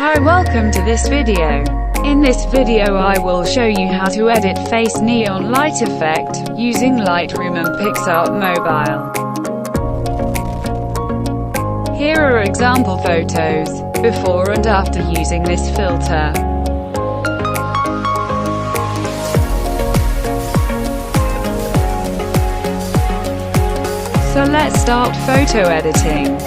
Hi, welcome to this video. In this video I will show you how to edit face neon light effect, using Lightroom and PicsArt mobile. Here are example photos, before and after using this filter. So let's start photo editing.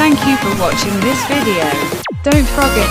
Thank you for watching this video. Don't forget